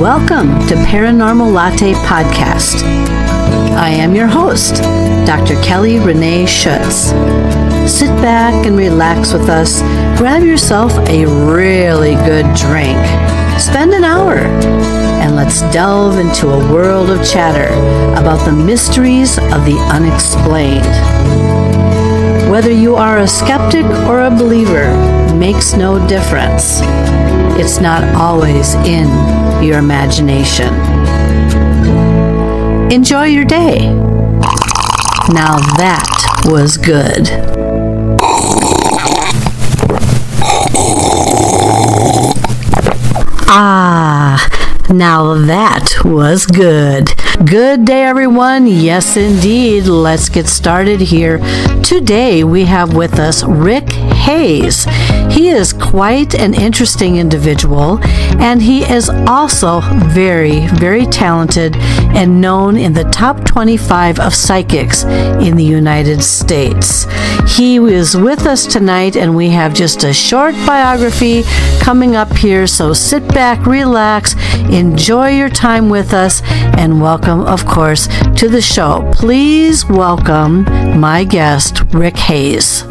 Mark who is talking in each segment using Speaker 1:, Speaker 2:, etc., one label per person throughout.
Speaker 1: Welcome to Paranormal Latte Podcast. I am your host, Dr. Kelly Renee Schutz. Sit back and relax with us. Grab yourself a really good drink. Spend an hour and let's delve into a world of chatter about the mysteries of the unexplained. Whether you are a skeptic or a believer makes no difference. It's not always in your imagination. Enjoy your day. Now that was good. Now that was good. Good day, everyone. Yes, indeed. Let's get started here. Today, we have with us Rick Hayes. He is quite an interesting individual, and he is also very, very talented and known in the top 25 of psychics in the United States. He is with us tonight, and we have just a short biography coming up here, so sit back, relax, enjoy your time with us, and welcome, of course, to the show. Please welcome my guest, Rick Hayes.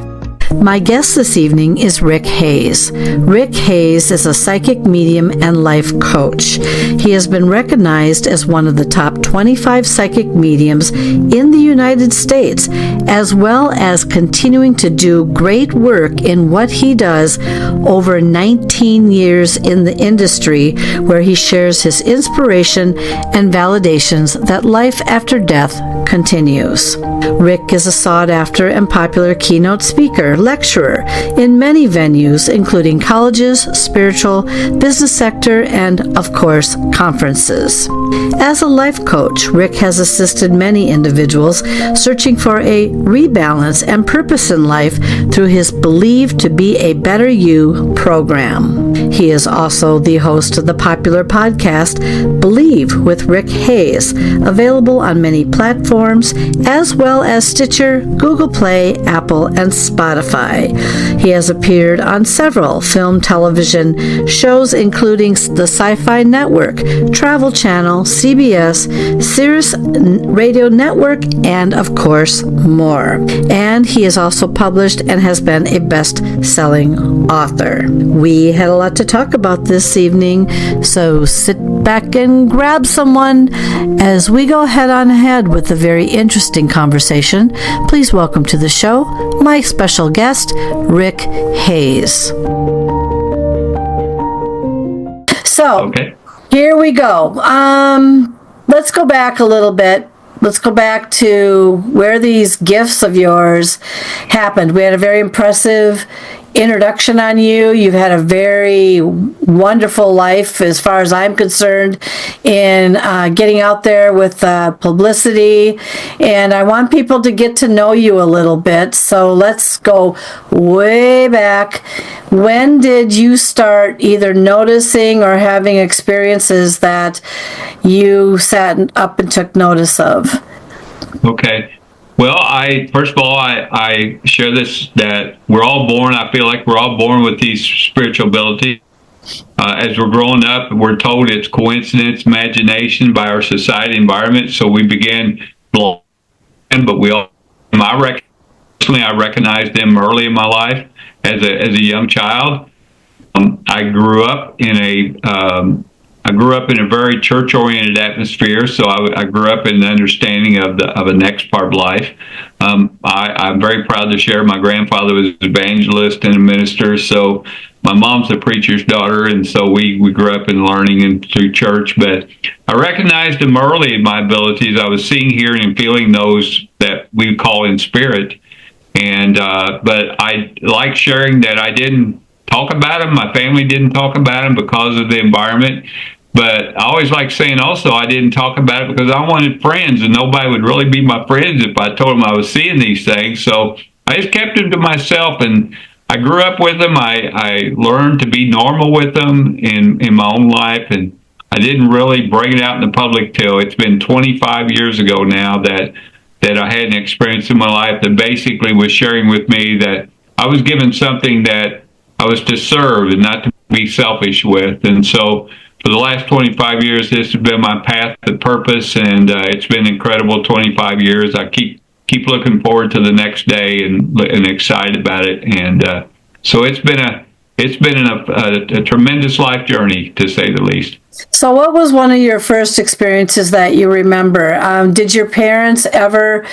Speaker 1: My guest this evening is Rick Hayes. Rick Hayes is a psychic medium and life coach. He has been recognized as one of the top 25 psychic mediums in the United States, as well as continuing to do great work in what he does over 19 years in the industry, where he shares his inspiration and validations that life after death continues. Rick is a sought-after and popular keynote speaker, lecturer in many venues, including colleges, spiritual, business sector, and, of course, conferences. As a life coach, Rick has assisted many individuals searching for a rebalance and purpose in life through his Believe to Be a Better You program. He is also the host of the popular podcast Believe with Rick Hayes, available on many platforms, as well as Stitcher, Google Play, Apple, and Spotify. He has appeared on several film television shows, including the Sci-Fi Network, Travel Channel, CBS, Sirius Radio Network, and of course more. And he is also published and has been a best-selling author. We had a lot to talk about this evening, so sit back and grab someone as we go head on ahead with a very interesting conversation. Please welcome to the show my special guest, Rick Hayes. So, Here we go. Let's go back a little bit. Let's go back to where these gifts of yours happened. We had a very impressive introduction on you. You've had a very wonderful life, as far as I'm concerned, in getting out there with publicity, and I want people to get to know you a little bit. So let's go way back. When did you start either noticing or having experiences that you sat up and took notice of?
Speaker 2: Okay. Well, first of all, I share this, that we're all born, I feel like we're all born with these spiritual abilities. As we're growing up, we're told it's coincidence, imagination by our society environment. So we begin, but I recognized them early in my life as a young child. I grew up in a very church-oriented atmosphere, so I grew up in the understanding of the next part of life. I'm very proud to share my grandfather was an evangelist and a minister, so my mom's a preacher's daughter, and so we grew up in learning and through church. But I recognized them early in my abilities. I was seeing, hearing, and feeling those that we call in spirit. And but I like sharing that I didn't talk about them. My family didn't talk about them because of the environment. But I always like saying also I didn't talk about it because I wanted friends, and nobody would really be my friends if I told them I was seeing these things. So I just kept them to myself, and I grew up with them. I learned to be normal with them in my own life, and I didn't really bring it out in the public till it's been 25 years ago now that I had an experience in my life that basically was sharing with me that I was given something that I was to serve and not to be selfish with. And so for the last 25 years, this has been my path to purpose, and it's been incredible 25 years. I keep looking forward to the next day and excited about it. And so it's been a tremendous life journey, to say the least.
Speaker 1: So what was one of your first experiences that you remember? Did your parents ever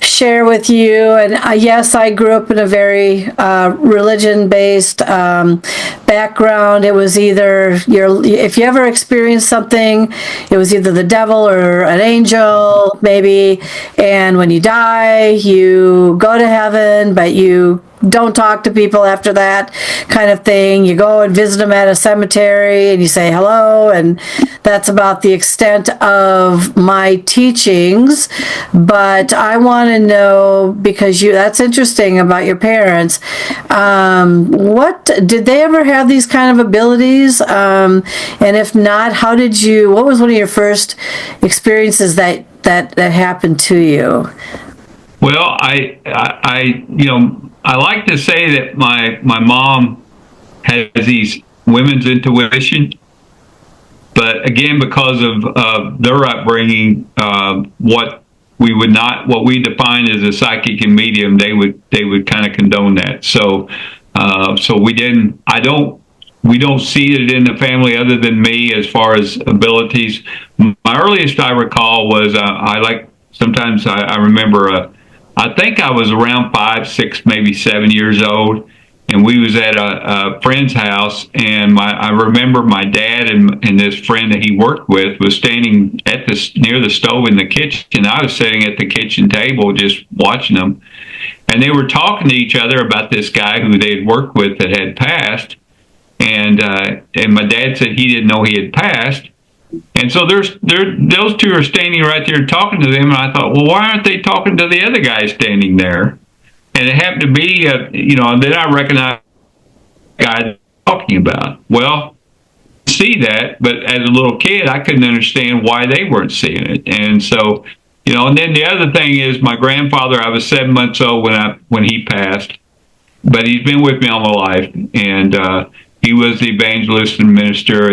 Speaker 1: share with you? And yes, I grew up in a very religion-based background. It was either if you ever experienced something, it was either the devil or an angel, maybe. And when you die, you go to heaven, but you don't talk to people after that kind of thing. You go and visit them at a cemetery and you say hello, and that's about the extent of my teachings. But I want to know, because that's interesting about your parents. What did they ever have these kind of abilities? And if not, what was one of your first experiences that happened to you?
Speaker 2: Well, I like to say that my mom has these women's intuition, but again, because of their upbringing, what we define as a psychic and medium, they would kind of condone that. So we don't see it in the family other than me as far as abilities. My earliest I recall was I remember. I think I was around 5, 6, maybe 7 years old, and we was at a friend's house, and I remember my dad and this friend that he worked with was standing near the stove in the kitchen. I was sitting at the kitchen table just watching them, and they were talking to each other about this guy who they had worked with that had passed, and my dad said he didn't know he had passed. And so those two are standing right there talking to them, and I thought, well, why aren't they talking to the other guy standing there? And it happened to be, and then I recognized the guy they're talking about. Well, see that, but as a little kid, I couldn't understand why they weren't seeing it. And so, and then the other thing is my grandfather. I was 7 months old when he passed, but he's been with me all my life, and he was the evangelist and minister,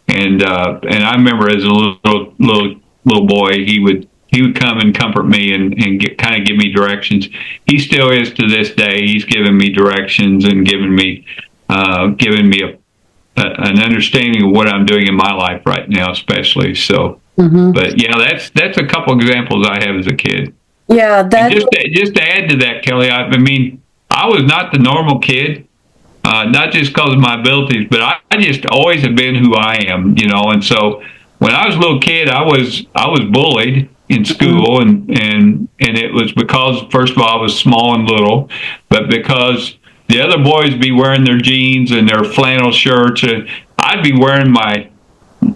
Speaker 2: and I remember as a little boy, he would come and comfort me and kind of give me directions. He still is to this day. He's given me directions and given me an understanding of what I'm doing in my life right now, especially. So, But that's a couple examples I have as a kid.
Speaker 1: Yeah,
Speaker 2: just to add to that, Kelly. I mean, I was not the normal kid. Not just because of my abilities, but I just always have been who I am, And so when I was a little kid, I was bullied in school, and it was because, first of all, I was small and little, but because the other boys would be wearing their jeans and their flannel shirts, and I'd be wearing my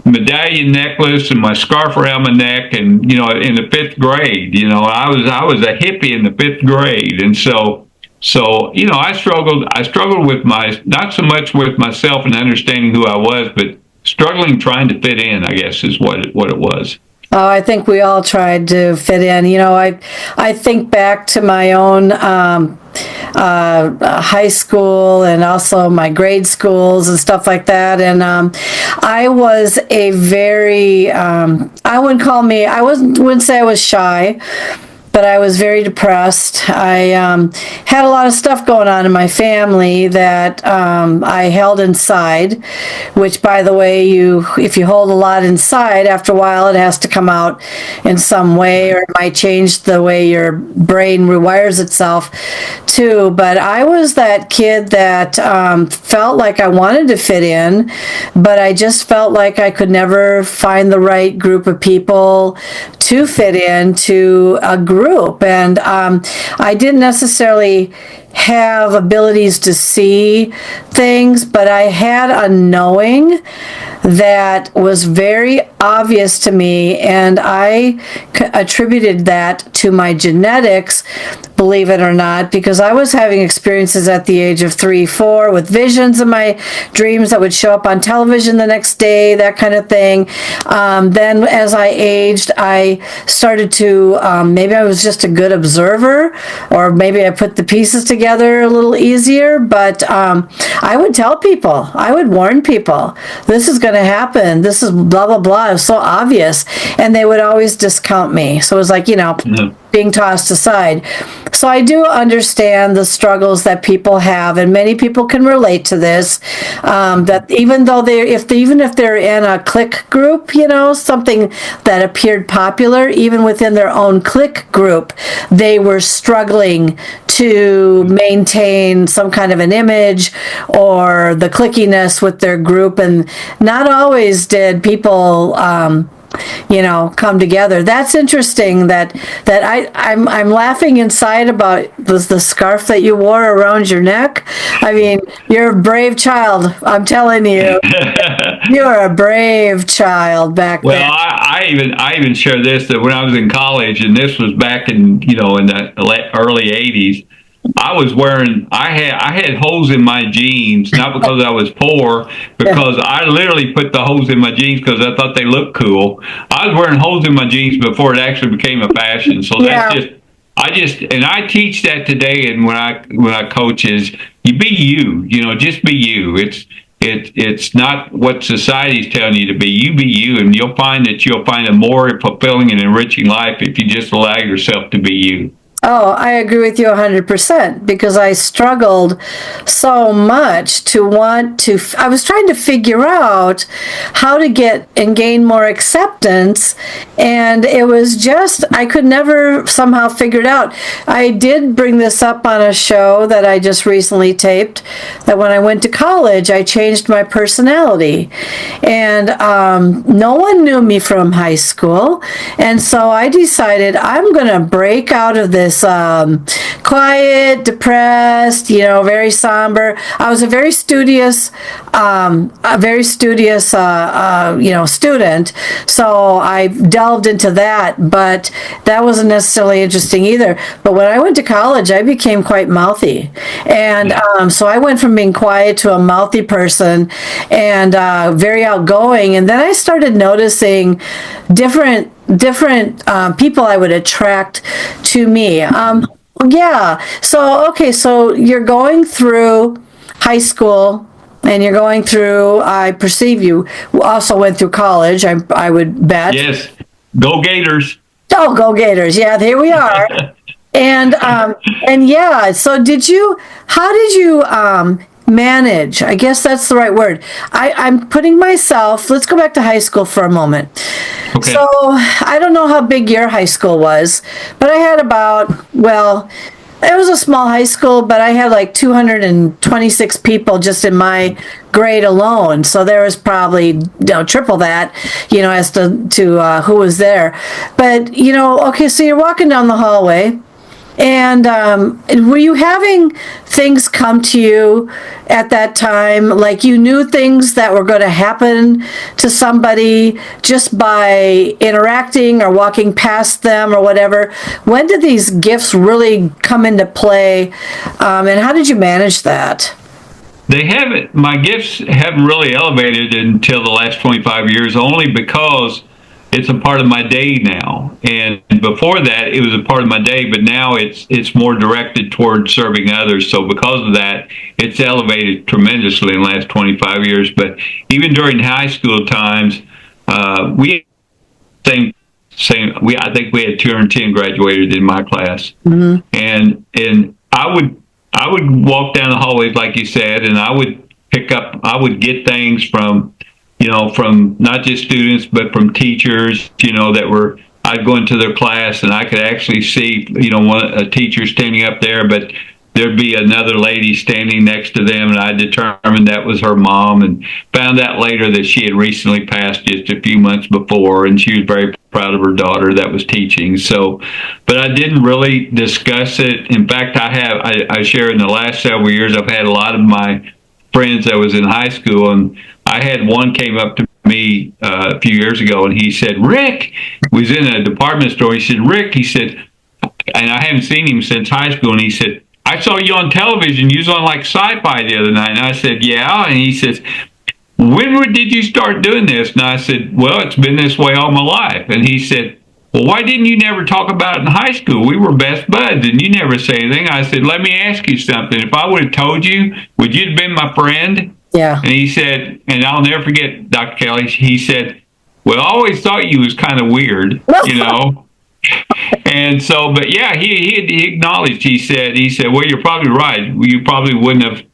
Speaker 2: medallion necklace and my scarf around my neck, and in the 5th grade, I was a hippie in the 5th grade, and so I struggled with not so much with myself and understanding who I was, but struggling trying to fit in, I guess, is what it was.
Speaker 1: Oh, I think we all tried to fit in. I think back to my own high school and also my grade schools and stuff like that. And I was a very, I wouldn't say I was shy, but I was very depressed. I had a lot of stuff going on in my family that I held inside, which, by the way, if you hold a lot inside, after a while it has to come out in some way, or it might change the way your brain rewires itself too. But I was that kid that felt like I wanted to fit in, but I just felt like I could never find the right group of people to fit into a group. And I didn't necessarily have abilities to see things, but I had a knowing that was very obvious to me, and I attributed that to my genetics, believe it or not, because I was having experiences at the age of 3, 4 with visions in my dreams that would show up on television the next day, that kind of thing. Then as I aged, I started to, maybe I was just a good observer, or maybe I put the pieces together together a little easier. But I would tell people, I would warn people, this is going to happen. This is blah, blah, blah. It was so obvious. And they would always discount me. So it was like, being tossed aside. So I do understand the struggles that people have, and many people can relate to this. That even though even if they're in a clique group, something that appeared popular, even within their own clique group, they were struggling to maintain some kind of an image or the clickiness with their group, and not always did people come together. That's interesting that I'm laughing inside about the scarf that you wore around your neck. I mean, you're a brave child. I'm telling you. You're a brave child back then.
Speaker 2: Well, I even share this, that when I was in college, and this was back in in the early 80s, I had holes in my jeans, not because I was poor, because I literally put the holes in my jeans because I thought they looked cool. I was wearing holes in my jeans before it actually became a fashion. So that's and I teach that today. And when I coach is, you be you, just be you. It's not what society's telling you to be. You be you, and you'll find a more fulfilling and enriching life if you just allow yourself to be you.
Speaker 1: Oh, I agree with you 100%, because I struggled so much I was trying to figure out how to get and gain more acceptance, and it was just, I could never somehow figure it out. I did bring this up on a show that I just recently taped, that when I went to college, I changed my personality, and no one knew me from high school, and so I decided I'm going to break out of this quiet, depressed, very somber. I was a very studious, student. So I delved into that, but that wasn't necessarily interesting either. But when I went to college, I became quite mouthy. And so I went from being quiet to a mouthy person, and very outgoing. And then I started noticing different people I would attract to me. So you're going through high school, and you're going through, I perceive you also went through college, I would bet.
Speaker 2: Yes. Go Gators.
Speaker 1: Oh, go Gators. Yeah, here we are. And so how did you manage? I guess that's the right word. I'm putting myself, let's go back to high school for a moment.
Speaker 2: Okay.
Speaker 1: So I don't know how big your high school was, but I had it was a small high school, but I had like 226 people just in my grade alone. So there was probably triple that, as to who was there. But, okay, so you're walking down the hallway. And were you having things come to you at that time, like you knew things that were going to happen to somebody just by interacting or walking past them or whatever? When did these gifts really come into play, and how did you manage that?
Speaker 2: My gifts haven't really elevated until the last 25 years, only because it's a part of my day now. And before that, it was a part of my day, but now it's more directed toward serving others. So because of that, it's elevated tremendously in the last 25 years. But even during high school times, I think we had 210 graduated in my class. Mm-hmm. And I would walk down the hallways, like you said, and I would get things from not just students, but from teachers, I'd go into their class and I could actually see, a teacher standing up there, but there'd be another lady standing next to them, and I determined that was her mom, and found out later that she had recently passed just a few months before, and she was very proud of her daughter that was teaching. So, but I didn't really discuss it. In fact, I share in the last several years, I've had a lot of my friends that was in high school, and I had one came up to me a few years ago, and he said, Rick, was in a department store. He said, Rick, he said, and I haven't seen him since high school, and he said, I saw you on television. You was on like Sci-Fi the other night. And I said, yeah. And he says, when did you start doing this? And I said, well, it's been this way all my life. And he said, well, why didn't you never talk about it in high school? We were best buds, and you never say anything. I said, let me ask you something. If I would have told you, would you have been my friend?
Speaker 1: Yeah.
Speaker 2: And he said, and I'll never forget, Dr. Kelly, he said, well, I always thought you was kind of weird, you know. And so, but yeah, he acknowledged, he said, well, you're probably right. You probably wouldn't have.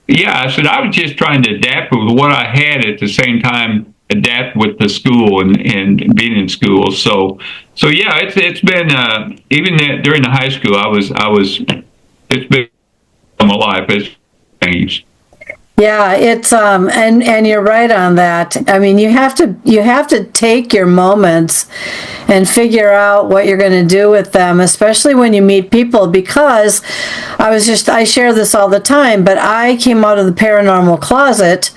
Speaker 2: Yeah, I said, I was just trying to adapt with what I had at the same time, adapt with the school and being in school. So yeah, it's been, even during the high school, it's been my life. It's changed.
Speaker 1: Yeah, it's and you're right on that. I mean, you have to take your moments and figure out what you're going to do with them, especially when you meet people, because I share this all the time, but I came out of the paranormal closet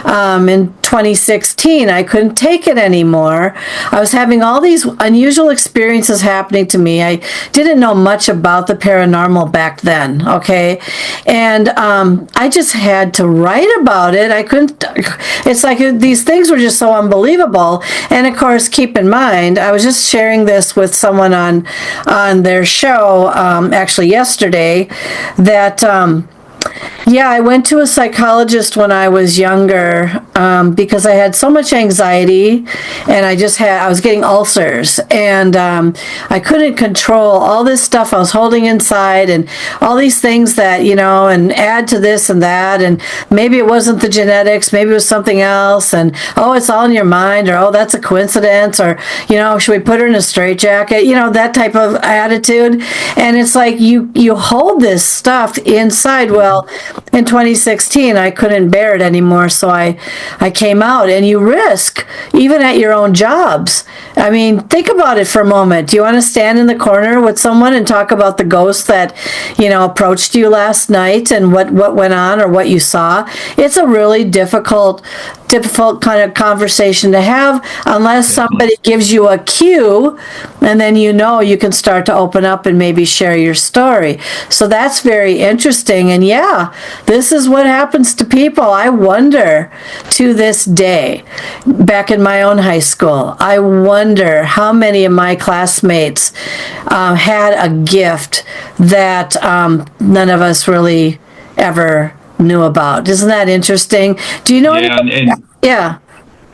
Speaker 1: in 2016. I couldn't take it anymore. I was having all these unusual experiences happening to me. I didn't know much about the paranormal back then, okay? And I just had to write about it. I couldn't, it's like these things were just so unbelievable. And of course, keep in mind, I was just sharing this with someone on their show actually yesterday, that yeah, I went to a psychologist when I was younger because I had so much anxiety, and I was getting ulcers, and I couldn't control all this stuff I was holding inside, and all these things that, and add to this and that, and maybe it wasn't the genetics, maybe it was something else, and oh, it's all in your mind, or oh, that's a coincidence, or should we put her in a straitjacket, that type of attitude. And it's like you hold this stuff inside. Well, in 2016, I couldn't bear it anymore, so I came out. And you risk, even at your own jobs. I mean, think about it for a moment. Do you want to stand in the corner with someone and talk about the ghost that, approached you last night and what went on or what you saw? It's a really difficult kind of conversation to have, unless somebody gives you a cue, and then you can start to open up and maybe share your story. So that's very interesting. And yeah, this is what happens to people. I wonder, to this day, back in my own high school, I wonder how many of my classmates had a gift that none of us really ever knew about. Isn't that interesting? Do you know? Yeah.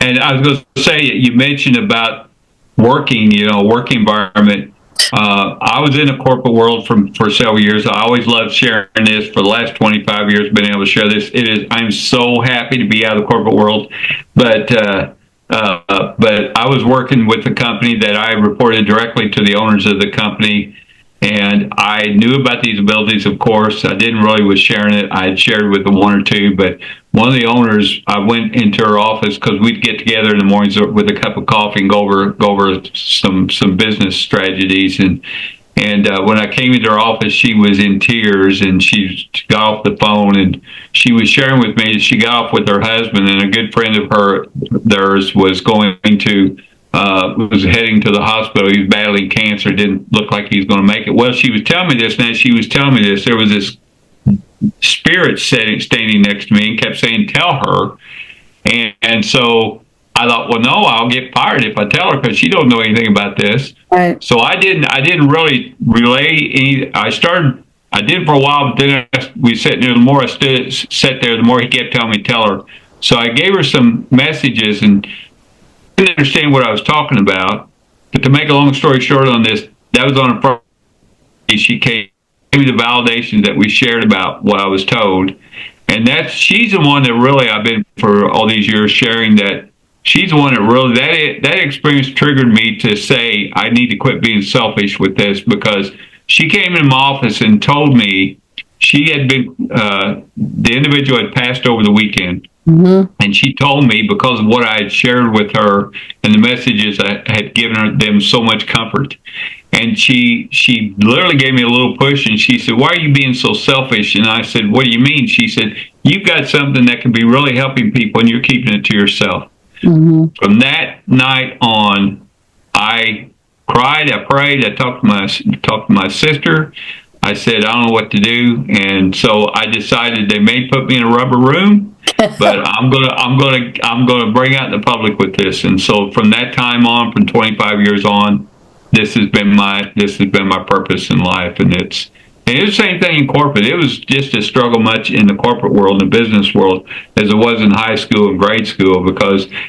Speaker 2: And I was going to say, you mentioned about working, work environment. I was in the corporate world for several years. I always loved sharing this. For the last 25 years, been able to share this. I'm so happy to be out of the corporate world, but I was working with a company that I reported directly to the owners of the company. And I knew about these abilities, of course. I didn't really was sharing it. I had shared with the one or two, but one of the owners, I went into her office because we'd get together in the mornings with a cup of coffee and go over some business strategies. And when I came into her office, she was in tears, and she got off the phone, and she was sharing with me that she got off with her husband, and a good friend of theirs was was heading to the hospital. He was battling cancer. Didn't look like he was going to make it. Well, she was telling me this, and as she was telling me this, there was this spirit standing next to me and kept saying, "Tell her." And so I thought, well, no, I'll get fired if I tell her, because she don't know anything about this.
Speaker 1: Right.
Speaker 2: So I didn't really relay any. I did for a while, but then we sat there. The more I sat there, the more he kept telling me, "Tell her." So I gave her some messages, and didn't understand what I was talking about. But to make a long story short on this, that was on a Friday. She gave me the validation that we shared about what I was told. And she's the one that really, I've been for all these years sharing that. She's the one that really, that experience triggered me to say, I need to quit being selfish with this, because she came in my office and told me she had been, the individual had passed over the weekend. Mm-hmm. And she told me, because of what I had shared with her and the messages I had given them so much comfort. And she literally gave me a little push, and she said, "Why are you being so selfish?" And I said, "What do you mean?" She said, "You've got something that can be really helping people, and you're keeping it to yourself." Mm-hmm. From that night on, I cried, I prayed, I talked to my sister. I said, I don't know what to do. And so I decided they may put me in a rubber room, but I'm gonna bring out the public with this. And so from that time on, from 25 years on, this has been my purpose in life, and it's the same thing in corporate. It was just a struggle much in the corporate world and the business world as it was in high school and grade school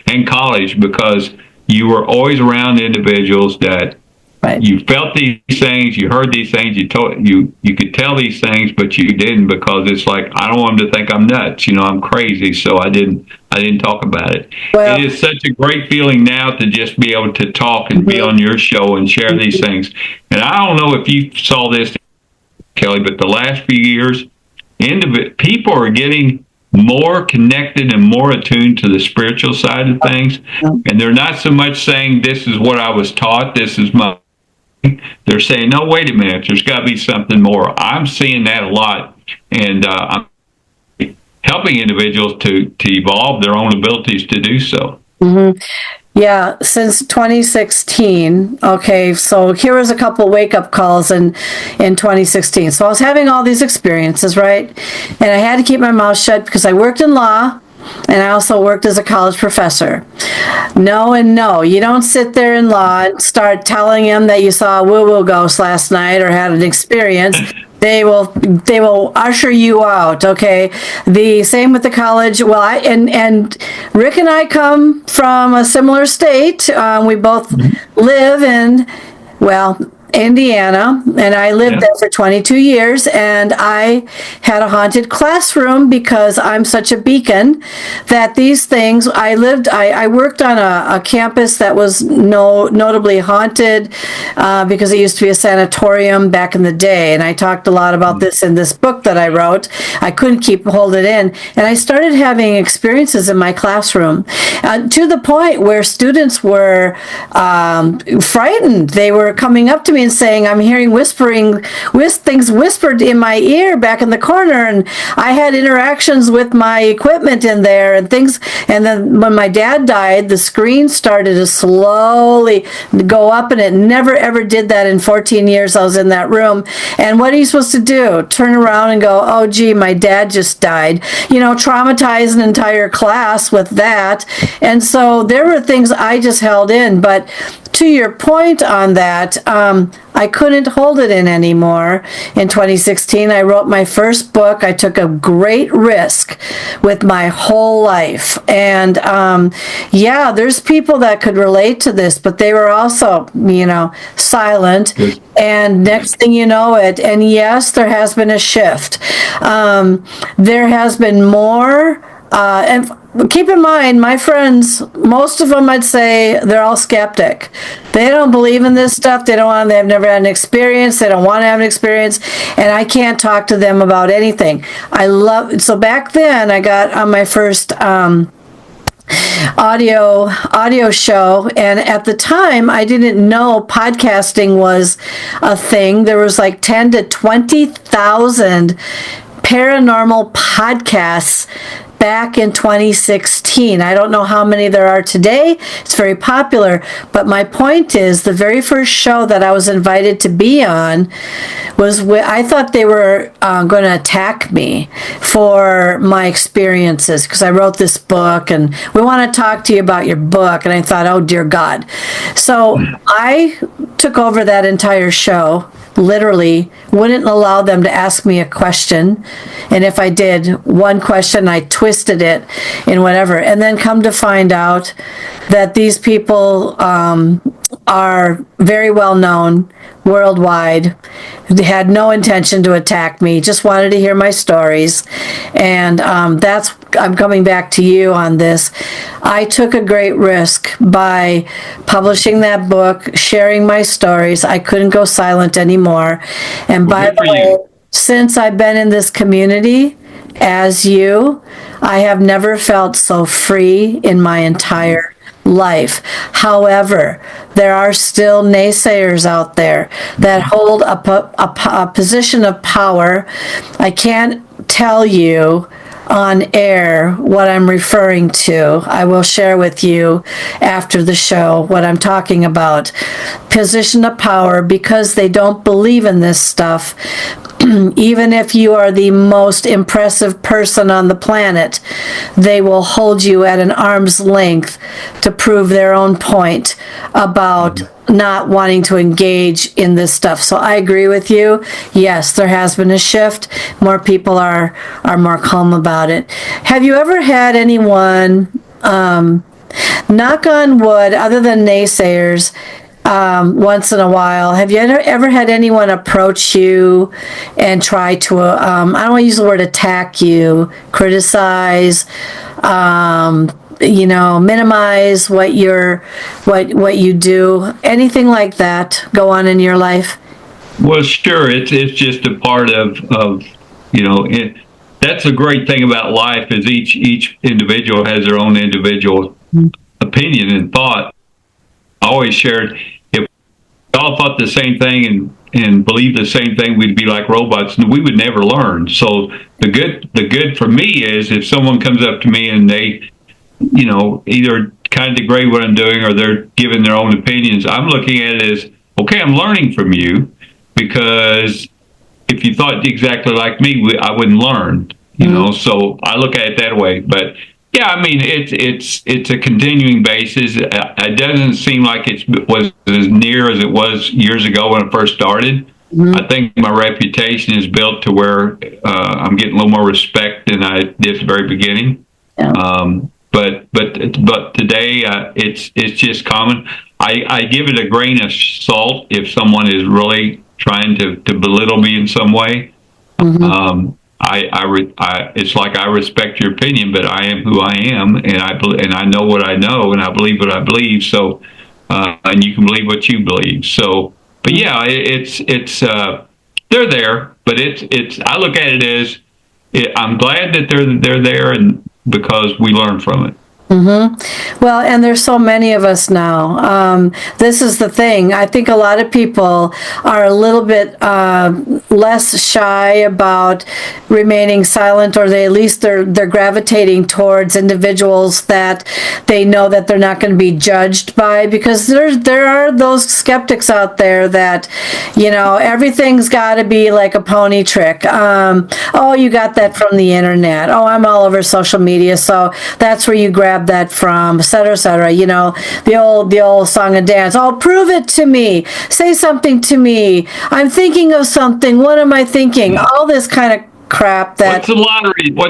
Speaker 2: and college, because you were always around individuals that you felt these things, you heard these things, you could tell these things, but you didn't, because it's like, I don't want them to think I'm nuts, I'm crazy, so I didn't talk about it. Well, it is such a great feeling now to just be able to talk and be on your show and share these things. And I don't know if you saw this, Kelly, but the last few years, people are getting more connected and more attuned to the spiritual side of things, and they're not so much saying, this is what I was taught, this is my... They're saying, no, wait a minute, there's got to be something more. I'm seeing that a lot, and I'm helping individuals to evolve their own abilities to do so.
Speaker 1: Mm-hmm. Yeah, since 2016. Okay, so here was a couple wake-up calls in 2016. So I was having all these experiences, right? And I had to keep my mouth shut because I worked in law, and I also worked as a college professor. No and no. You don't sit there in law and start telling them that you saw a woo-woo ghost last night or had an experience. They will usher you out, okay? The same with the college. Well, and Rick and I come from a similar state. We both live in, Indiana, and I lived there for 22 years, and I had a haunted classroom because I'm such a beacon that these things, I worked on a campus that was notably haunted because it used to be a sanatorium back in the day, and I talked a lot about this in this book that I wrote. I couldn't hold it in, and I started having experiences in my classroom to the point where students were frightened. They were coming up to me and saying, I'm hearing things whispered in my ear back in the corner, and I had interactions with my equipment in there and things. And then when my dad died, the screen started to slowly go up, and it never ever did that in 14 years I was in that room. And what are you supposed to do? Turn around and go, oh gee, my dad just died. Traumatize an entire class with that. And so there were things I just held in. But to your point on that, I couldn't hold it in anymore. In 2016, I wrote my first book. I took a great risk with my whole life. And there's people that could relate to this, but they were also, silent. And next thing you know it, and yes, there has been a shift. There has been more, and keep in mind, my friends, most of them, I'd say, they're all skeptic. They don't believe in this stuff. They've never had an experience. They don't want to have an experience. And I can't talk to them about anything. So back then, I got on my first audio show, and at the time, I didn't know podcasting was a thing. There was like 10 to 20,000 paranormal podcasts back in 2016. I don't know how many there are today. It's very popular. But my point is, the very first show that I was invited to be on was I thought they were going to attack me for my experiences because I wrote this book and we want to talk to you about your book. And I thought, oh, dear God. So I took over that entire show. Literally wouldn't allow them to ask me a question, and if I did one question, I twisted it in whatever, and then come to find out that these people are very well known worldwide. They had no intention to attack me, just wanted to hear my stories. And I'm coming back to you on this. I took a great risk by publishing that book, sharing my stories. I couldn't go silent anymore. And by the way, since I've been in this community, as you, I have never felt so free in my entire life. However, there are still naysayers out there that hold a position of power. I can't tell you on air what I'm referring to. I will share with you after the show what I'm talking about. Position of power, because they don't believe in this stuff. Even if you are the most impressive person on the planet, they will hold you at an arm's length to prove their own point about not wanting to engage in this stuff. So I agree with you. Yes, there has been a shift. More people are more calm about it. Have you ever had anyone, knock on wood, other than naysayers, once in a while, have you ever had anyone approach you and try to, I don't want to use the word attack you, criticize, minimize what you do, anything like that go on in your life?
Speaker 2: Well, sure. It's just a part of that's a great thing about life is each individual has their own individual opinion and thought. I always shared, if we all thought the same thing and believed the same thing, we'd be like robots and we would never learn. So the good for me is if someone comes up to me and they, either kind of degrade what I'm doing or they're giving their own opinions, I'm looking at it as, okay, I'm learning from you, because if you thought exactly like me, I wouldn't learn, so I look at it that way. But yeah, I mean, it's a continuing basis. It doesn't seem like it was as near as it was years ago when I first started. I think my reputation is built to where I'm getting a little more respect than I did at the very beginning. Yeah. But today it's just common. I give it a grain of salt if someone is really trying to belittle me in some way. It's like I respect your opinion, but I am who I am, and I know what I know, and I believe what I believe. So, and you can believe what you believe. So, but yeah, it's they're there, but it's I look at it as I'm glad that they're there, and because we learn from it.
Speaker 1: Well, and there's so many of us now. This is the thing. I think a lot of people are a little bit less shy about remaining silent, or at least they're gravitating towards individuals that they know that they're not going to be judged by, because there are those skeptics out there that, everything's got to be like a pony trick. Oh, you got that from the internet. Oh, I'm all over social media, so that's where you grab that from, et cetera, the old song and dance. Oh, prove it to me. Say something to me. I'm thinking of something. What am I thinking? All this kind of crap that...
Speaker 2: What's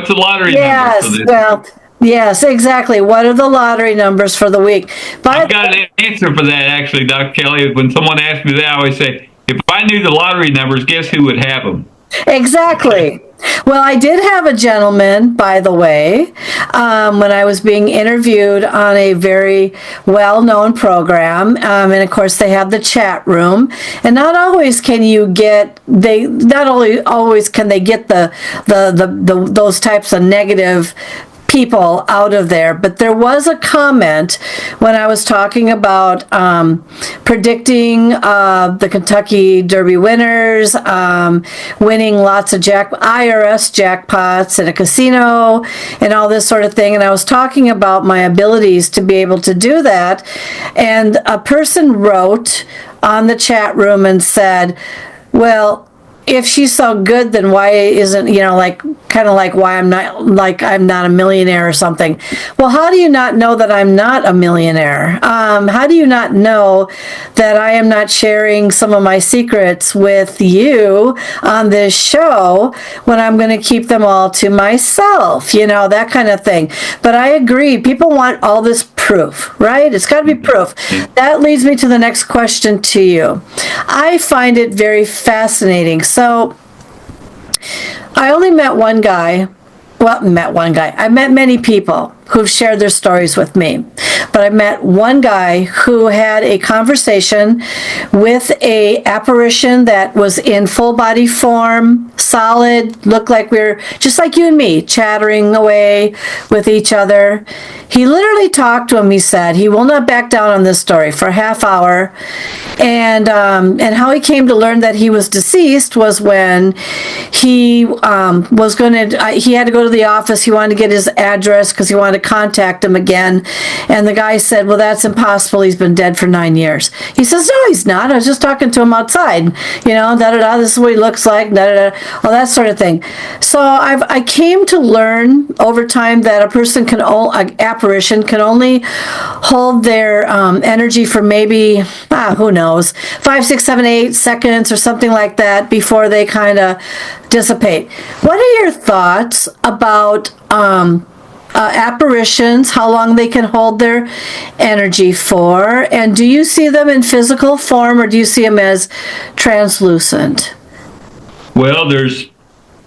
Speaker 2: the lottery
Speaker 1: yes,
Speaker 2: number for this?
Speaker 1: Well, yes, exactly. What are the lottery numbers for the week?
Speaker 2: I've got an answer for that, actually, Dr. Kelly. When someone asks me that, I always say, if I knew the lottery numbers, guess who would have them?
Speaker 1: Exactly. Well, I did have a gentleman, by the way, when I was being interviewed on a very well-known program, and of course they have the chat room, and not always can they get those types of negative people out of there. But there was a comment when I was talking about predicting the Kentucky Derby winners, winning lots of IRS jackpots in a casino and all this sort of thing. And I was talking about my abilities to be able to do that. And a person wrote on the chat room and said, well, if she's so good, then why isn't, why I'm not a millionaire or something. Well, how do you not know that I'm not a millionaire? How do you not know that I am not sharing some of my secrets with you on this show when I'm going to keep them all to myself, that kind of thing. But I agree. People want all this proof, right? It's got to be proof. That leads me to the next question to you. I find it very fascinating. So I only met one guy. I met many people who've shared their stories with me. But I met one guy who had a conversation with a apparition that was in full body form, solid, looked like we were just like you and me, chattering away with each other. He literally talked to him, he said. He will not back down on this story for a half hour. And how he came to learn that he was deceased was when he he had to go to the office. He wanted to get his address because he wanted to contact him again. And the guy said, well, that's impossible. He's been dead for 9 years. He says, no, he's not. I was just talking to him outside. Da-da-da, this is what he looks like, da-da-da, all that sort of thing. So I came to learn over time that a person an apparition can only hold their energy for maybe, who knows, 5, 6, 7, 8 seconds or something like that before they kind of dissipate. What are your thoughts about apparitions, how long they can hold their energy for, and do you see them in physical form or do you see them as translucent?
Speaker 2: Well, there's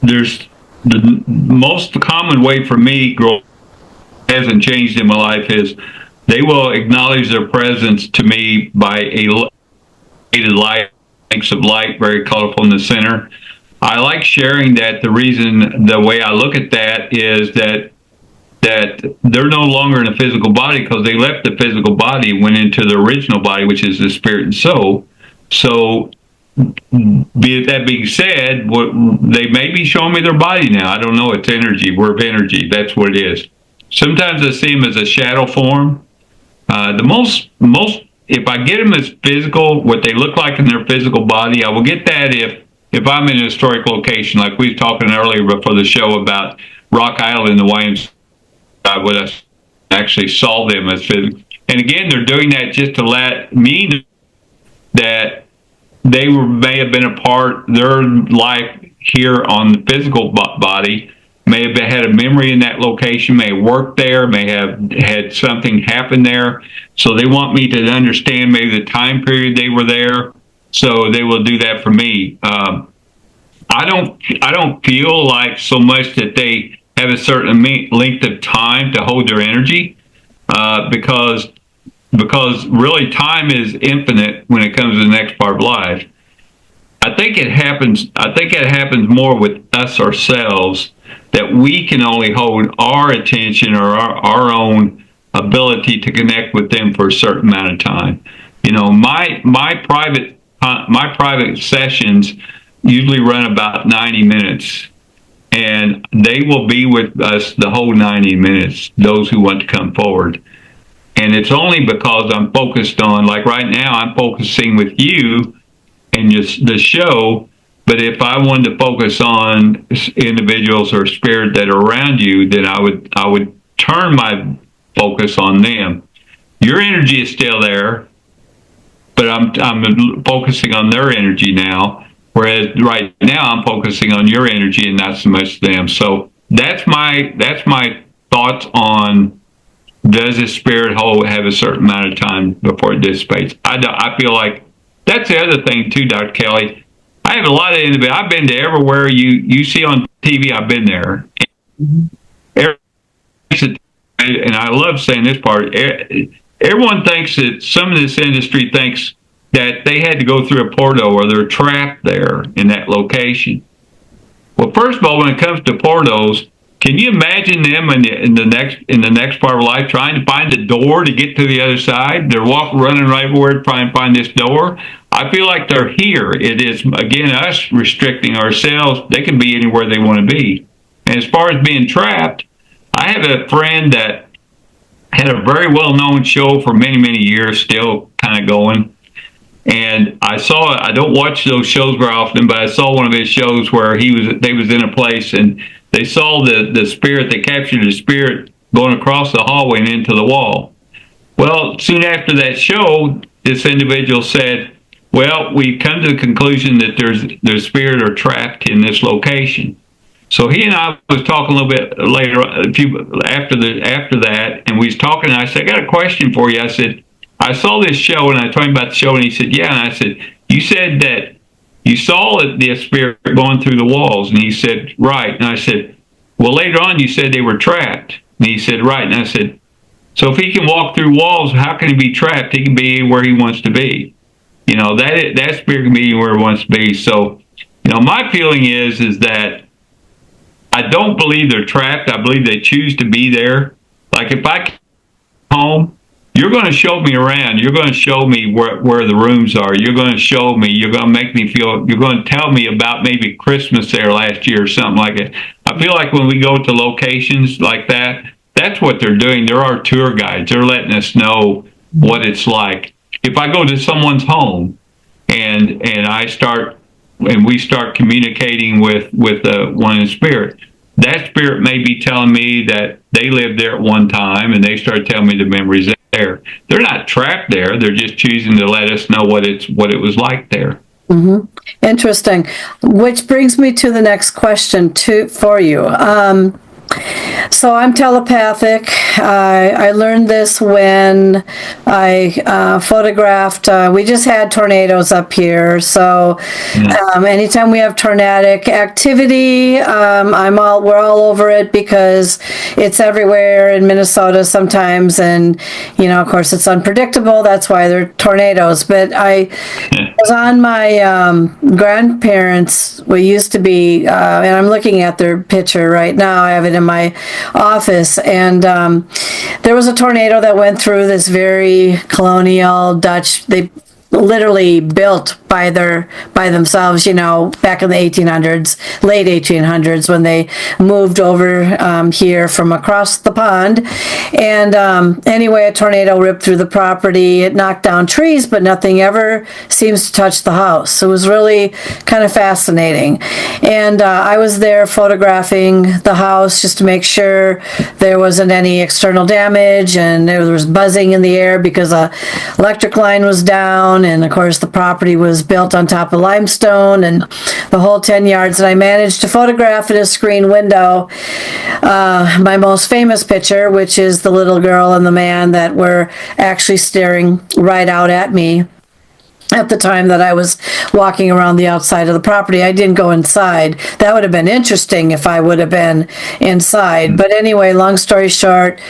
Speaker 2: the most common way for me, hasn't changed in my life, is they will acknowledge their presence to me by a light, banks of light, very colorful in the center. I like sharing that. The way I look at that is that they're no longer in a physical body, because they left the physical body, went into the original body, which is the spirit and soul. So, that being said, they may be showing me their body now. I don't know. It's energy. We're of energy. That's what it is. Sometimes I see them as a shadow form. The most, if I get them as physical, what they look like in their physical body, I will get that if I'm in a historic location, like we were talking earlier before the show about Rock Island, the YMCA, where I actually saw them as physical. And again, they're doing that just to let me know that they may have been a part, their life here on the physical body, may have had a memory in that location, may have worked there, may have had something happen there. So they want me to understand maybe the time period they were there. So they will do that for me. I don't feel like so much that they have a certain length of time to hold their energy, because really time is infinite when it comes to the next part of life. I think it happens more with us ourselves, that we can only hold our attention or our own ability to connect with them for a certain amount of time. My private sessions usually run about 90 minutes, and they will be with us the whole 90 minutes, those who want to come forward. And it's only because I'm focused on, like right now, I'm focusing with you and just the show. But if I wanted to focus on individuals or spirit that are around you, then I would turn my focus on them. Your energy is still there, but I'm focusing on their energy now. Whereas right now I'm focusing on your energy and not so much them. So that's my thoughts on, does a spirit have a certain amount of time before it dissipates? I feel like that's the other thing too, Dr. Kelly. I have a lot of individuals. I've been to everywhere you see on TV. I've been there. And I love saying this part. Everyone thinks that some of this industry thinks that they had to go through a portal or they're trapped there in that location. Well, first of all, when it comes to portals, can you imagine them in the next part of life trying to find a door to get to the other side? They're running right everywhere trying to find this door. I feel like they're here. It is, again, us restricting ourselves. They can be anywhere they want to be. And as far as being trapped, I have a friend that had a very well-known show for many, many years, still kind of going. And I don't watch those shows very often, but I saw one of his shows where they was in a place and they saw the spirit, they captured the spirit going across the hallway and into the wall. Well, soon after that show, this individual said, well, we've come to the conclusion that there's spirit are trapped in this location. So he and I was talking a little bit later, after that, and we was talking, and I said, I got a question for you. I said, I saw this show, and I told him about the show, and he said, yeah. And I said, you said that you saw the spirit going through the walls. And he said, right. And I said, well, later on, you said they were trapped. And he said, right. And I said, so if he can walk through walls, how can he be trapped? He can be where he wants to be. That spirit can be where it wants to be. So, my feeling is that I don't believe they're trapped. I believe they choose to be there. Like if I come home, you're going to show me around. You're going to show me where the rooms are. You're going to show me. You're going to make me feel. You're going to tell me about maybe Christmas there last year or something like that. I feel like when we go to locations like that, that's what they're doing. They're our tour guides. They're letting us know what it's like. If I go to someone's home and we start communicating with one in spirit, that spirit may be telling me that they lived there at one time, and they start telling me the memories there. They're not trapped there. They're just choosing to let us know what it was like there.
Speaker 1: Mm-hmm. Interesting. Which brings me to the next question for you. So I'm telepathic. I learned this when I photographed. We just had tornadoes up here, so anytime we have tornadic activity, we're all over it because it's everywhere in Minnesota sometimes, and of course it's unpredictable. That's why they're tornadoes. But I was on my grandparents. We used to be, and I'm looking at their picture right now. I have it in my office, and there was a tornado that went through this very colonial Dutch. They literally built by themselves, back in the 1800s, late 1800s, when they moved over here from across the pond. And anyway, a tornado ripped through the property. It knocked down trees, but nothing ever seems to touch the house. It was really kind of fascinating. And I was there photographing the house just to make sure there wasn't any external damage, and there was buzzing in the air because a electric line was down, and of course the property was built on top of limestone and the whole 10 yards. And I managed to photograph in a screen window my most famous picture, which is the little girl and the man that were actually staring right out at me at the time that I was walking around the outside of the property. I didn't go inside. That would have been interesting if I would have been inside. But anyway, long story short,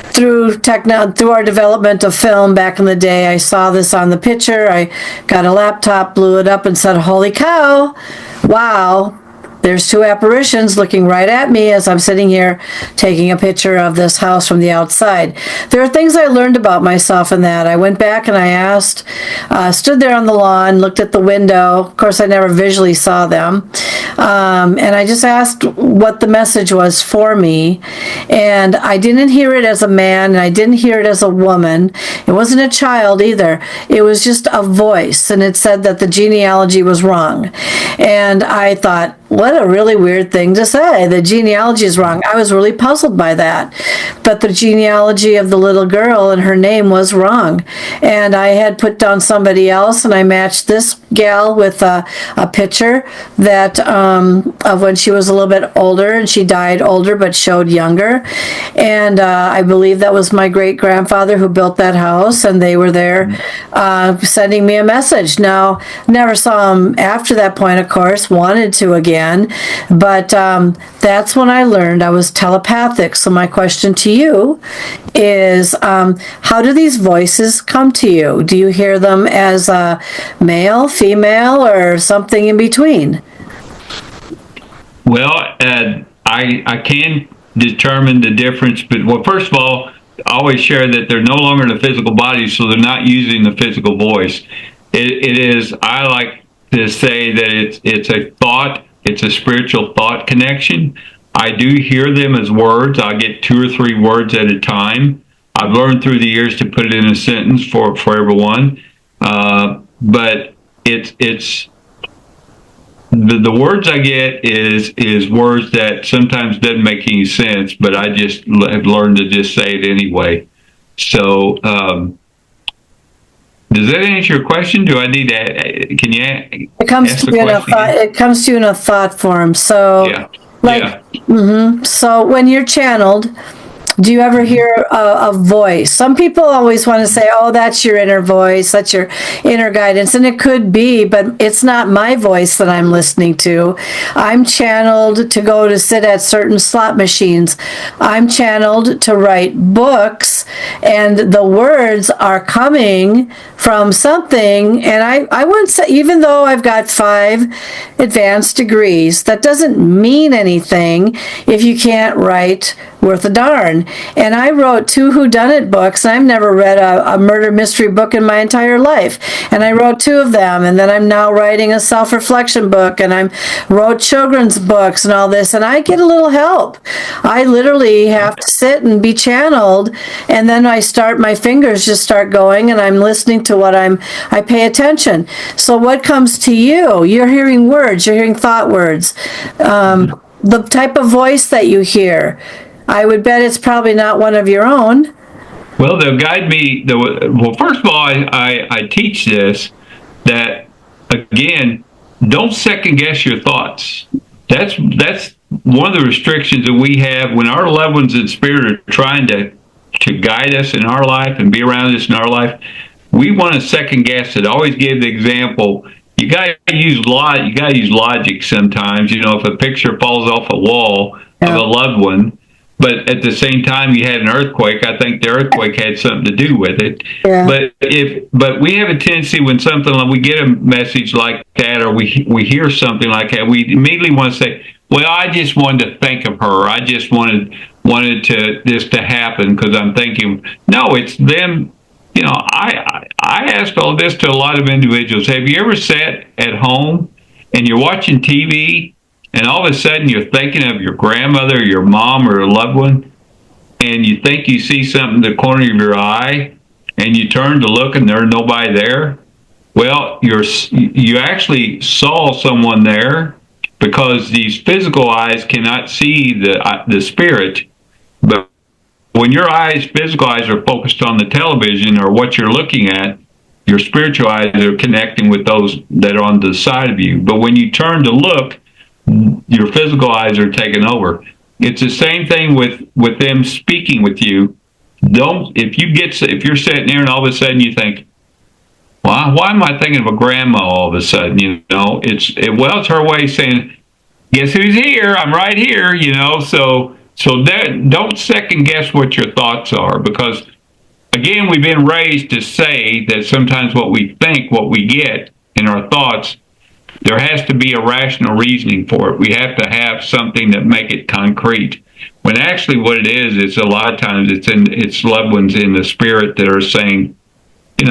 Speaker 1: through our development of film back in the day, I saw this on the picture. I got a laptop, blew it up, and said, "Holy cow, wow, there's two apparitions looking right at me as I'm sitting here taking a picture of this house from the outside." There are things I learned about myself in that. I went back and I asked, stood there on the lawn, looked at the window. Of course, I never visually saw them. And I just asked what the message was for me. And I didn't hear it as a man, and I didn't hear it as a woman. It wasn't a child either. It was just a voice, and it said that the genealogy was wrong. And I thought, what a really weird thing to say. The genealogy is wrong. I was really puzzled by that. But the genealogy of the little girl and her name was wrong. And I had put down somebody else, and I matched this gal with a picture that of when she was a little bit older, and she died older but showed younger. And I believe that was my great-grandfather who built that house, and they were there sending me a message. Now, never saw him after that point, of course, wanted to again. But that's when I learned I was telepathic. So my question to you is, how do these voices come to you? Do you hear them as a male, female, or something in between?
Speaker 2: Well, I can determine the difference, but first of all, I always share that they're no longer in the physical body, so they're not using the physical voice. It is, I like to say that it's a thought. It's a spiritual thought connection. I do hear them as words. I get 2 or 3 words at a time. I've learned through the years to put it in a sentence for everyone. But it's the words I get is words that sometimes doesn't make any sense, but I just have learned to just say it anyway. So, does that answer your question? Do I need to? Can you?
Speaker 1: It comes to you in a thought. It comes to you in a thought form. So, So when you're channeled, do you ever hear a voice? Some people always want to say, "Oh, that's your inner voice. That's your inner guidance," and it could be, but it's not my voice that I'm listening to. I'm channeled to go to sit at certain slot machines. I'm channeled to write books, and the words are coming from something. And I wouldn't say, even though I've got 5 advanced degrees, that doesn't mean anything if you can't write worth a darn. And I wrote 2 whodunit books. I've never read a murder mystery book in my entire life. And I wrote 2 of them. And then I'm now writing a self-reflection book. And I wrote children's books and all this. And I get a little help. I literally have to sit and be channeled. And then my fingers just start going, and I'm listening to what I pay attention. So what comes to you? You're hearing words. You're hearing thought words. The type of voice that you hear, I would bet it's probably not one of your own.
Speaker 2: Well, they'll guide me. Well, first of all, I teach this, that, again, don't second guess your thoughts. That's one of the restrictions that we have when our loved ones in spirit are trying to guide us in our life and be around us in our life. We want to second guess it. I always give the example. You got to use logic sometimes. If a picture falls off a wall of a loved one, but at the same time you had an earthquake, I think the earthquake had something to do with it. Yeah. But we have a tendency when we get a message like that, or we hear something like that, we immediately want to say, well, I just wanted to think of her. I just wanted this to happen because I'm thinking. No, it's them. I ask all this to a lot of individuals. Have you ever sat at home and you're watching TV and all of a sudden you're thinking of your grandmother or your mom or a loved one, and you think you see something in the corner of your eye, and you turn to look and there's nobody there? Well, you actually saw someone there, because these physical eyes cannot see the spirit. But when your physical eyes are focused on the television or what you're looking at, your spiritual eyes are connecting with those that are on the side of you. But when you turn to look, your physical eyes are taken over. It's the same thing with them speaking with you. If you're sitting there and all of a sudden you think, why am I thinking of a grandma all of a sudden? It's her way of saying, guess who's here? I'm right here. So don't second guess what your thoughts are, because, again, we've been raised to say that sometimes what we think, what we get in our thoughts, there has to be a rational reasoning for it. We have to have something that make it concrete. When actually what it is a lot of times it's loved ones in the spirit that are saying, and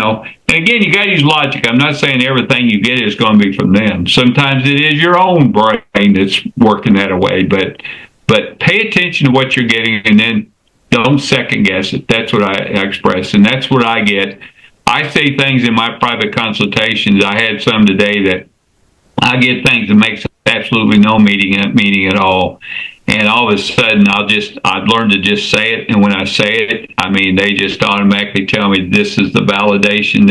Speaker 2: again, you got to use logic. I'm not saying everything you get is going to be from them. Sometimes it is your own brain that's working that way, but pay attention to what you're getting, and then don't second guess it. That's what I express, and that's what I get. I say things in my private consultations. I had some today that I get things that makes absolutely no meaning at all. And all of a sudden, I've learned to just say it. And when I say it, they just automatically tell me this is the validation.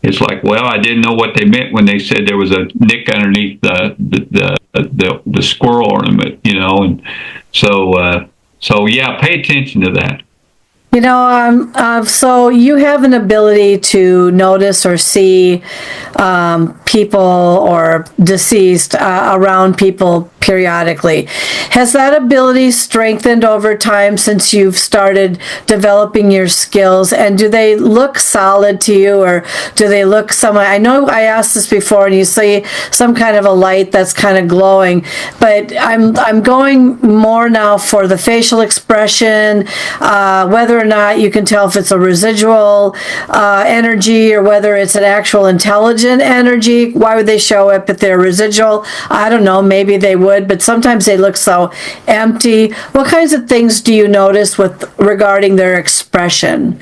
Speaker 2: It's like, well, I didn't know what they meant when they said there was a nick underneath the squirrel ornament, And so yeah, pay attention to that.
Speaker 1: So you have an ability to notice or see people or deceased around people periodically. Has that ability strengthened over time since you've started developing your skills? And do they look solid to you, or do they look I know I asked this before, and you see some kind of a light that's kind of glowing, but I'm going more now for the facial expression, whether or not you can tell if it's a residual energy or whether it's an actual intelligent energy. Why would they show up if they're residual? I don't know, maybe they would, but sometimes they look so empty. What kinds of things do you notice regarding their expression?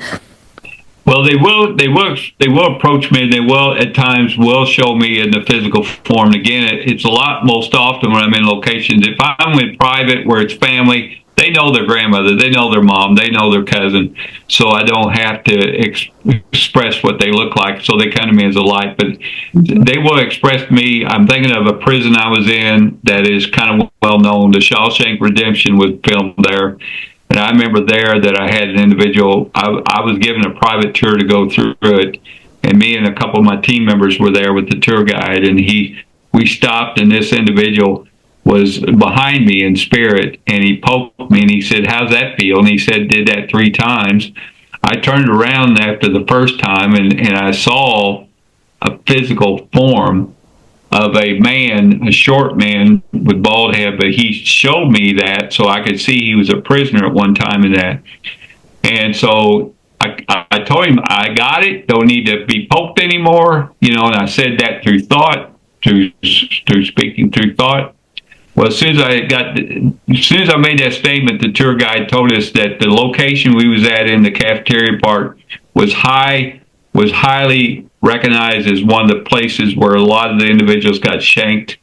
Speaker 2: Well, they will approach me, and they will at times show me in the physical form. Again, it's a lot most often when I'm in locations. If I'm in private where it's family, they know their grandmother, they know their mom, they know their cousin, so I don't have to express what they look like. So they come to me as a light, but they will express me. I'm thinking of a prison I was in that is kind of well known. The Shawshank Redemption was filmed there. And I remember there that I had an individual, I was given a private tour to go through it, and me and a couple of my team members were there with the tour guide, and we stopped, and this individual was behind me in spirit, and he poked me, and he said, "How's that feel?" And he said, did that 3 times. I turned around after the first time, and I saw a physical form of a man, a short man with bald head, but he showed me that so I could see he was a prisoner at one time in that. And so I told him, I got it, don't need to be poked anymore, and I said that through thought, through speaking through thought. Well, as soon as I made that statement, the tour guide told us that the location we was at in the cafeteria part was highly recognized as one of the places where a lot of the individuals got shanked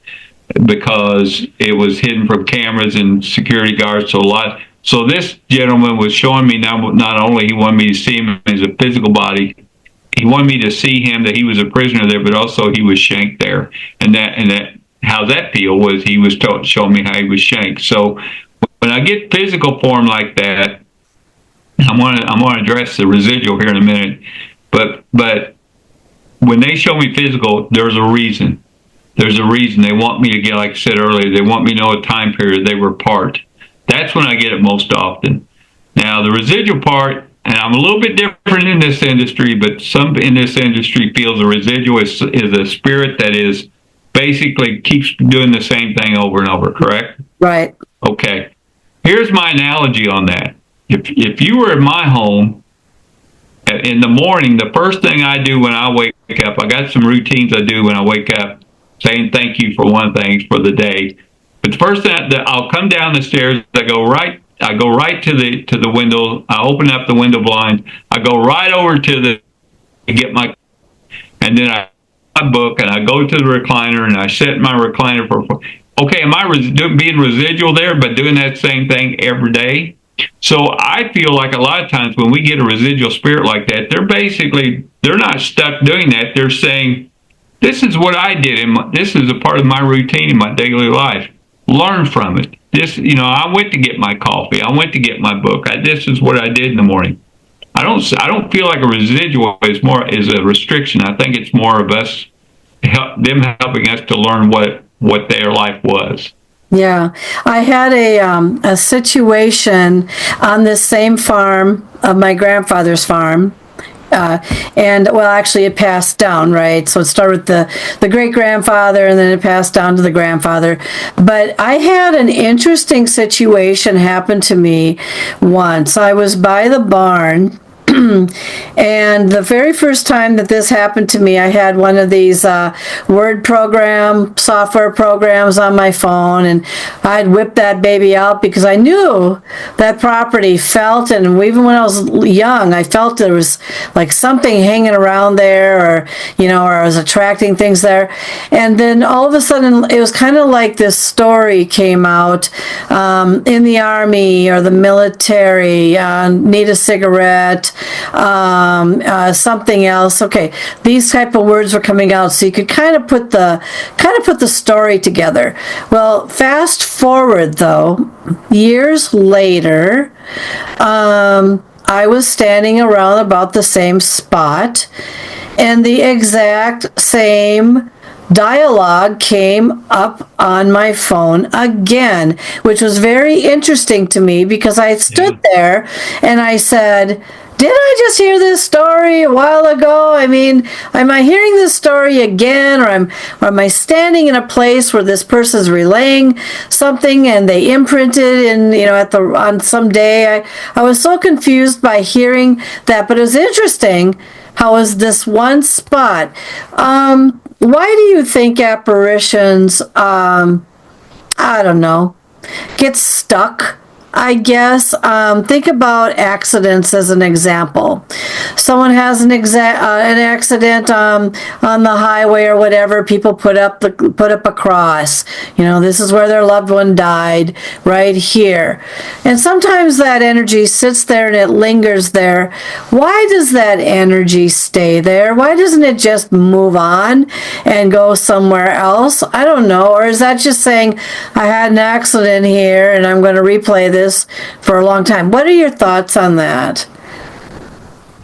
Speaker 2: because it was hidden from cameras and security guards. So this gentleman was showing me not only he wanted me to see him as a physical body, he wanted me to see him that he was a prisoner there, but also he was shanked there, and that. How that feel was he was showing me how he was shanked. So when I get physical form like that, I'm gonna address the residual here in a minute. But when they show me physical, there's a reason. There's a reason they want me to get, like I said earlier, they want me to know a time period they were part. That's when I get it most often. Now the residual part, and I'm a little bit different in this industry, but some in this industry feels a residual is a spirit that is basically keeps doing the same thing over and over, correct?
Speaker 1: Right.
Speaker 2: Okay. Here's my analogy on that. If you were in my home in the morning, the first thing I do when I wake up, I got some routines I do when I wake up, saying thank you for one thing for the day. But the first thing I'll come down the stairs, I go right to the window, I open up the window blind, I go right over to get my, and then I book and I go to the recliner and I sit in my recliner okay, am I being residual there but doing that same thing every day? So I feel like a lot of times when we get a residual spirit like that, they're not stuck doing that. They're saying, this is what I did, this is a part of my routine in my daily life. Learn from it. I went to get my coffee, I went to get my book, this is what I did in the morning. I don't feel like a residual is a restriction. I think it's more of us them helping us to learn what their life was.
Speaker 1: Yeah, I had a situation on this same farm of my grandfather's farm. And well, actually it passed down, right? So it started with the great grandfather and then it passed down to the grandfather. But I had an interesting situation happen to me once. I was by the barn. And the very first time that this happened to me, I had one of these word software programs on my phone, and I'd whip that baby out because I knew that property felt, and even when I was young, I felt there was like something hanging around there, or I was attracting things there. And then all of a sudden, it was kind of like this story came out in the army or the military, need a cigarette, something else. Okay, these type of words were coming out, so you could kind of put the story together. Well, fast forward though, years later, I was standing around about the same spot, and the exact same dialogue came up on my phone again, which was very interesting to me because I stood there and I said, did I just hear this story a while ago? I mean, am I hearing this story again, or am I standing in a place where this person's relaying something and they imprinted on some day? I was so confused by hearing that, but it was interesting how was this one spot. Why do you think apparitions, I don't know, get stuck? I guess think about accidents as an example. Someone has an accident on the highway or whatever. People put up a cross. This is where their loved one died, right here. And sometimes that energy sits there and it lingers there. Why does that energy stay there? Why doesn't it just move on and go somewhere else? I don't know. Or is that just saying, I had an accident here and I'm going to replay this for a long time? What are your thoughts on that?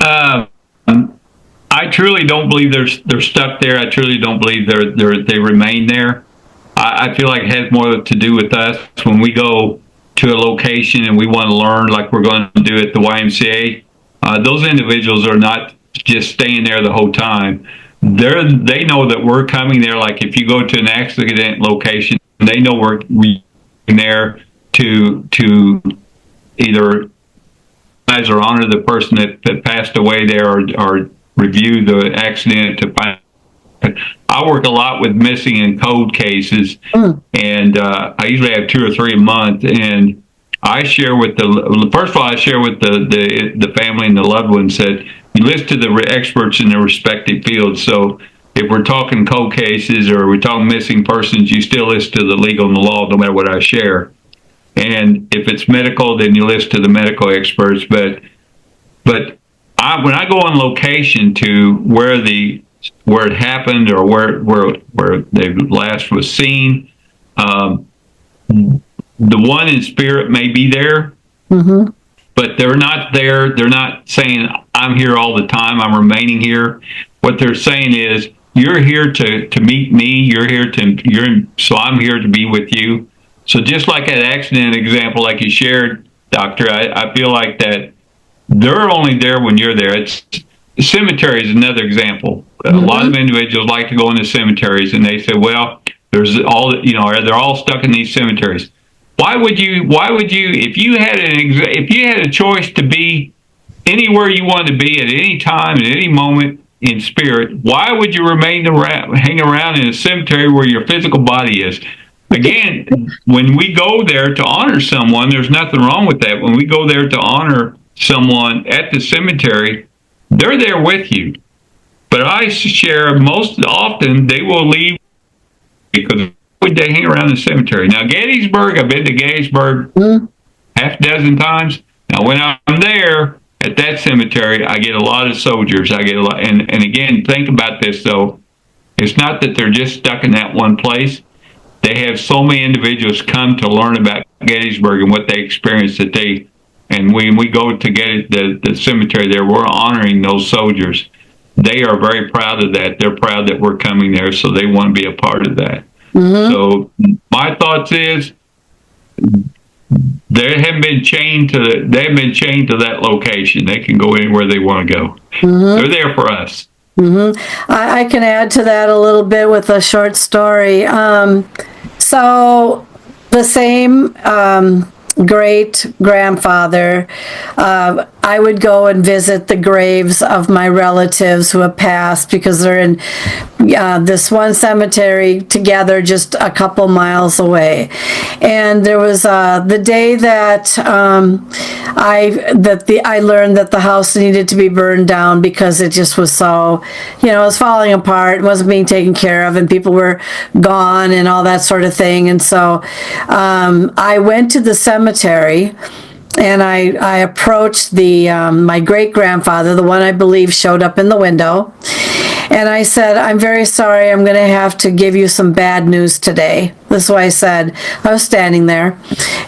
Speaker 2: I truly don't believe they're stuck there. I truly don't believe they remain there. I feel like it has more to do with us when we go to a location and we want to learn, like we're going to do at the YMCA. Those individuals are not just staying there the whole time. they know that we're coming there. Like if you go to an accident location, they know we're there to either or honor the person that passed away there, or review the accident to find. I work a lot with missing and cold cases, and I usually have 2 or 3 a month. And I share with first of all, I share with the family and the loved ones that you listen to the experts in their respective fields. So if we're talking cold cases or we're talking missing persons, you still listen to the legal and the law, no matter what I share. And if it's medical, then you listen to the medical experts. But when I go on location to where it happened or where the last was seen, the one in spirit may be there, but they're not there. They're not saying, I'm here all the time, I'm remaining here. What they're saying is, you're here to meet me, so I'm here to be with you. So just like that accident example, like you shared, Doctor, I feel like that they're only there when you're there. Cemetery is another example. A lot of individuals like to go into cemeteries, and they say, well, they're all stuck in these cemeteries. Why would you, if you had a choice to be anywhere you wanted to be at any time, at any moment in spirit, why would you hang around in a cemetery where your physical body is? Again, when we go there to honor someone, there's nothing wrong with that. When we go there to honor someone at the cemetery, they're there with you. But I share most often they will leave, because would they hang around the cemetery? Now, Gettysburg, I've been to Gettysburg half a dozen times. Now, when I'm there at that cemetery, I get a lot of soldiers. I get a lot, and again, think about this though. It's not that they're just stuck in that one place. They have so many individuals come to learn about Gettysburg and what they experienced and when we go to the cemetery there, we're honoring those soldiers. They are very proud of that. They're proud that we're coming there, so they want to be a part of that. So my thoughts is, they haven't been chained to that location. They can go anywhere they want to go. They're there for us.
Speaker 1: I can add to that a little bit with a short story. So the same great grandfather, I would go and visit the graves of my relatives who have passed, because they're in this one cemetery together just a couple miles away. And there was the day that I learned that the house needed to be burned down because it just was so, it was falling apart, it wasn't being taken care of, and people were gone and all that sort of thing. And so I went to the cemetery, and I approached my great-grandfather, the one I believe showed up in the window, and I said, I'm very sorry, I'm going to have to give you some bad news today. This is what I said. I was standing there,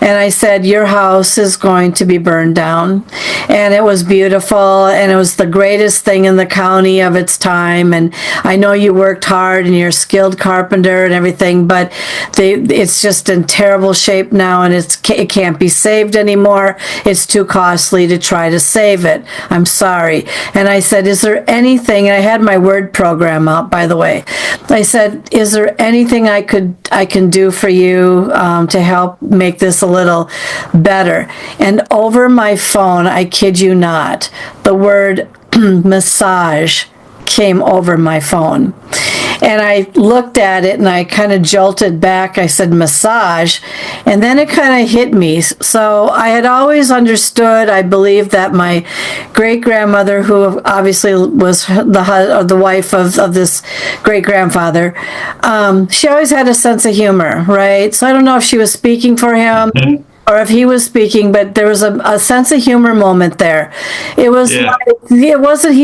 Speaker 1: and I said, your house is going to be burned down. And it was beautiful, and it was the greatest thing in the county of its time, and I know you worked hard, and you're a skilled carpenter and everything, but it's just in terrible shape now, and it can't be saved anymore. It's too costly to try to save it. I'm sorry. And I said, is there anything, and I had my word program out, by the way. I said, is there anything I can do for you to help make this a little better? And over my phone, I kid you not, the word massage came over my phone. And I looked at it and I kind of jolted back. I said, massage. And then it kind of hit me. So I had always understood, I believe, that my great-grandmother, who obviously was the wife of this great-grandfather, she always had a sense of humor, right? So I don't know if she was speaking for him or if he was speaking, but there was a sense of humor moment there. It was like, he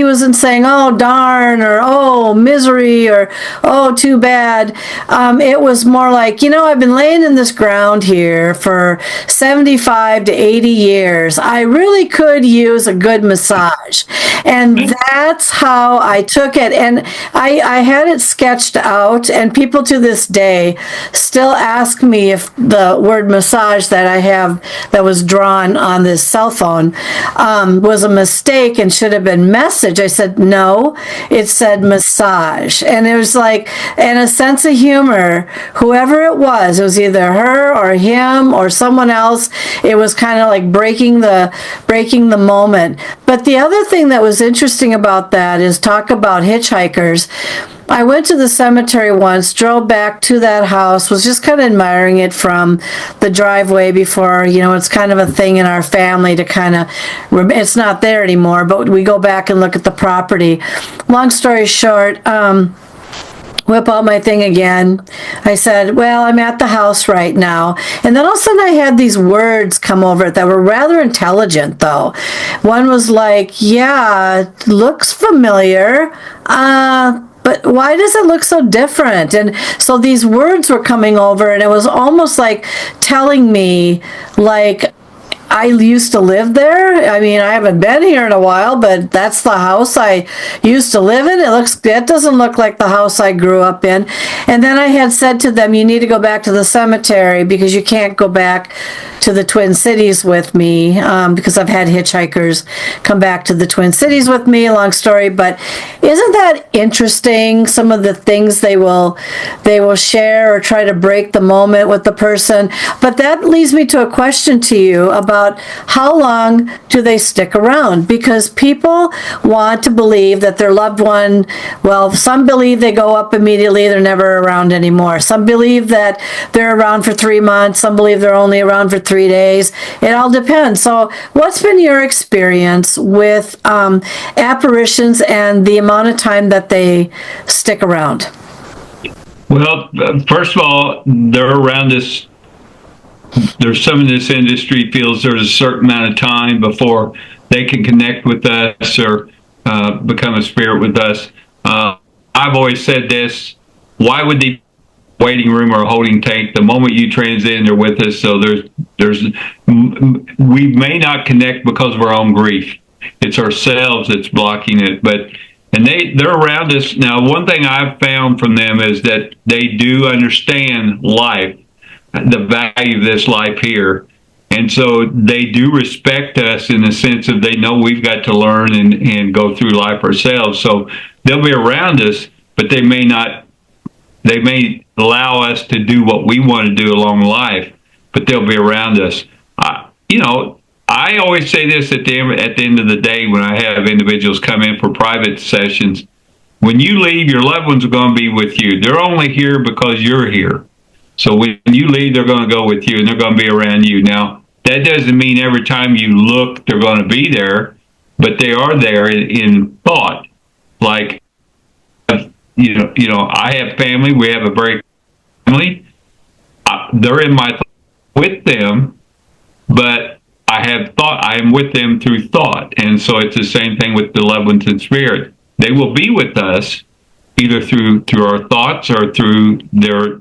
Speaker 1: wasn't saying, oh, darn, or oh, misery, or oh, too bad. It was more like, I've been laying in this ground here for 75 to 80 years. I really could use a good massage. And that's how I took it. And I had it sketched out, and people to this day still ask me if the word massage that I have that was drawn on this cell phone was a mistake and should have been message. I said, no, it said massage. And it was like, in a sense of humor, whoever it was either her or him or someone else. It was kind of like breaking the moment. But the other thing that was interesting about that is talk about hitchhikers. I went to the cemetery once, drove back to that house, was just kind of admiring it from the driveway before, it's kind of a thing in our family to kind of, it's not there anymore, but we go back and look at the property. Long story short, whip out my thing again. I said, well, I'm at the house right now. And then all of a sudden I had these words come over it that were rather intelligent, though. One was like, yeah, looks familiar. But why does it look so different? And so these words were coming over, and it was almost like telling me, like, I used to live there. I mean, I haven't been here in a while, but that's the house I used to live in. That doesn't look like the house I grew up in. And then I had said to them, you need to go back to the cemetery because you can't go back to the Twin Cities with me, because I've had hitchhikers come back to the Twin Cities with me. Long story, but isn't that interesting? Some of the things they will share or try to break the moment with the person. But that leads me to a question to you about how long do they stick around? Because people want to believe that their loved one, well, some believe they go up immediately, they're never around anymore. Some believe that they're around for 3 months, some believe they're only around for 3 days. It all depends. So what's been your experience with apparitions and the amount of time that they stick around?
Speaker 2: Well, first of all, they're around us. There's some in this industry feels there's a certain amount of time before they can connect with us or become a spirit with us. I've always said this: why would the waiting room or a holding tank? The moment you transcend, they're with us. So we may not connect because of our own grief. It's ourselves that's blocking it, and they're around us. Now, one thing I've found from them is that they do understand life, the value of this life here. And so they do respect us in the sense of they know we've got to learn and go through life ourselves. So they'll be around us, but they may allow us to do what we want to do along life, but they'll be around us. I always say this at the end of the day when I have individuals come in for private sessions: when you leave, your loved ones are going to be with you. They're only here because you're here. So when you leave, they're going to go with you, and they're going to be around you. Now, that doesn't mean every time you look, they're going to be there, but they are there in thought. Like, I have family. We have a very family. They're in my thought with them, but I am with them through thought. And so it's the same thing with the loved ones in spirit. They will be with us either through our thoughts or through their